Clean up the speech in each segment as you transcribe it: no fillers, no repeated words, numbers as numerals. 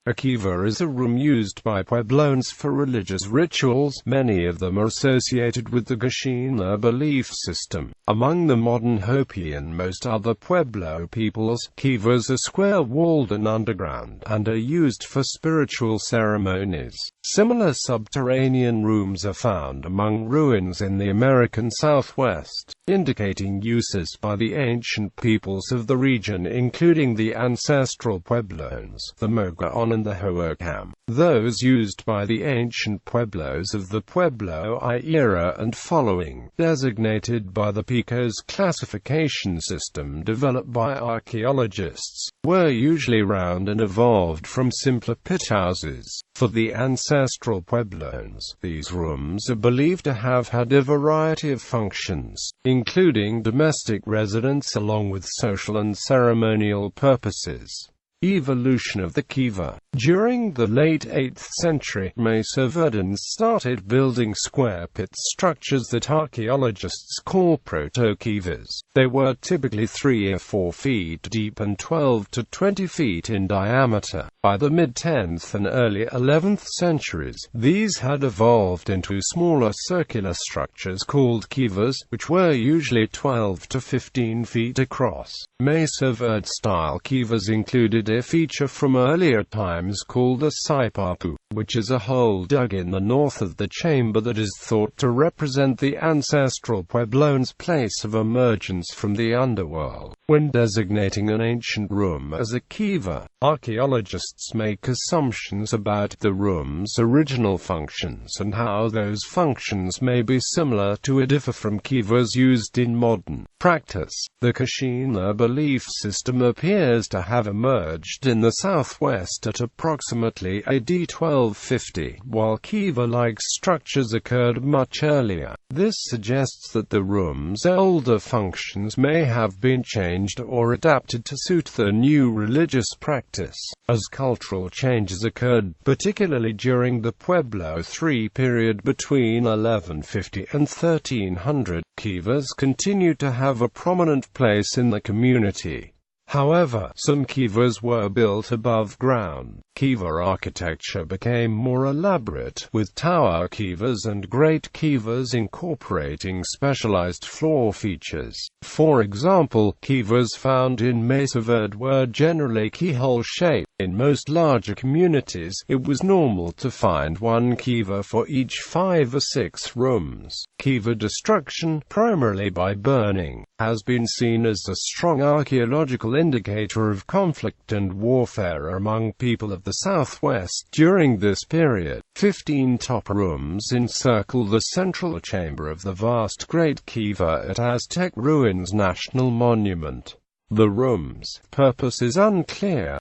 A kiva is a room used by Puebloans for religious rituals, many of them are associated with the kachina belief system. Among the modern Hopi and most other Pueblo peoples, kivas are square-walled and underground, and are used for spiritual ceremonies. Similar subterranean rooms are found among ruins in the American Southwest, indicating uses by the ancient peoples of the region including the Ancestral Puebloans, the Mogollon and the Hohokam.Those used by the ancient Pueblos of the Pueblo I Era and following, designated by the Pecos Classification system developed by archaeologists, were usually round and evolved from simpler pithouses. For the Ancestral Puebloans, these rooms are believed to have had a variety of functions, including domestic residence along with social and ceremonial purposes. Evolution of the kiva. During the late 8th century, Mesa Verdens started building square pit structures that archaeologists call proto-kivas. They were typically 3 or 4 feet deep and 12 to 20 feet in diameter. By the mid-10th and early 11th centuries, these had evolved into smaller circular structures called kivas, which were usually 12 to 15 feet across. Mesa Verde-style kivas included a feature from earlier times called a saipapu, which is a hole dug in the north of the chamber that is thought to represent the Ancestral Puebloans' place of emergence from the underworld. When designating an ancient room as a kiva, archaeologists make assumptions about the room's original functions and how those functions may be similar to or differ from kivas used in modern practice. The kachina belief system appears to have emerged in the southwest at approximately AD 1250, while kiva-like structures occurred much earlier. This suggests that the room's older functions may have been changed or adapted to suit the new religious practice. As cultural changes occurred, particularly during the Pueblo III period between 1150 and 1300, kivas continued to have a prominent place in the community. However, some kivas were built above ground. Kiva architecture became more elaborate, with tower kivas and great kivas incorporating specialized floor features. For example, kivas found in Mesa Verde were generally keyhole-shaped. In most larger communities, it was normal to find one kiva for each 5 or 6 rooms. Kiva destruction, primarily by burning, has been seen as a strong archaeological indicator of conflict and warfare among people of the Southwest during this period. 15 top rooms encircle the central chamber of the vast Great Kiva at Aztec Ruins National Monument. The room's purpose is unclear.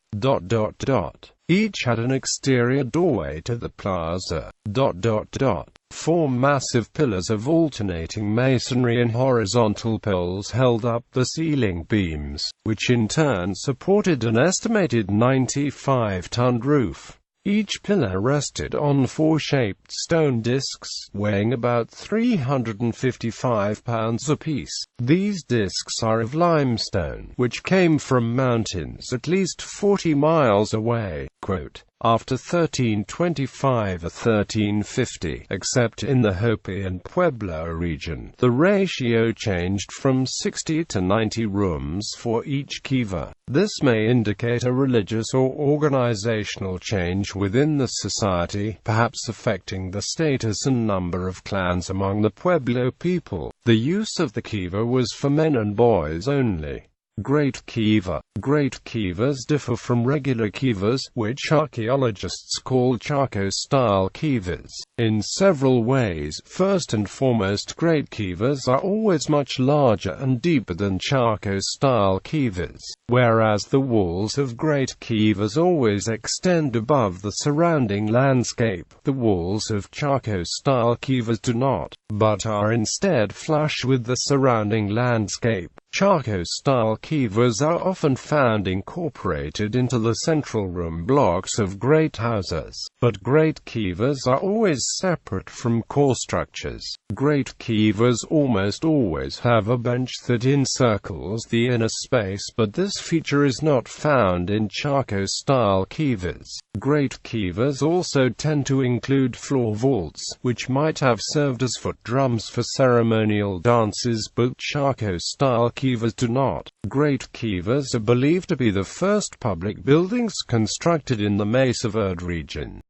Each had an exterior doorway to the plaza. 4 massive pillars of alternating masonry and horizontal poles held up the ceiling beams, which in turn supported an estimated 95-ton roof. Each pillar rested on 4 shaped stone discs, weighing about 355 pounds apiece. These discs are of limestone, which came from mountains at least 40 miles away. Quote, after 1325 or 1350, except in the Hopi and Pueblo region, the ratio changed from 60 to 90 rooms for each kiva. This may indicate a religious or organizational change within the society, perhaps affecting the status and number of clans among the Pueblo people. The use of the kiva was for men and boys only. Great Kiva. Great kivas differ from regular kivas, which archaeologists call Chaco-style kivas, in several ways. First and foremost, great kivas are always much larger and deeper than Chaco-style kivas, whereas the walls of great kivas always extend above the surrounding landscape. The walls of Chaco-style kivas do not, but are instead flush with the surrounding landscape. Chaco-style kivas are often found incorporated into the central room blocks of great houses. But great kivas are always separate from core structures. Great kivas almost always have a bench that encircles the inner space, but this feature is not found in Chaco-style kivas. Great kivas also tend to include floor vaults, which might have served as foot drums for ceremonial dances, but Chaco-style kivas do not. Great kivas are believed to be the first public buildings constructed in the Mesa Verde region.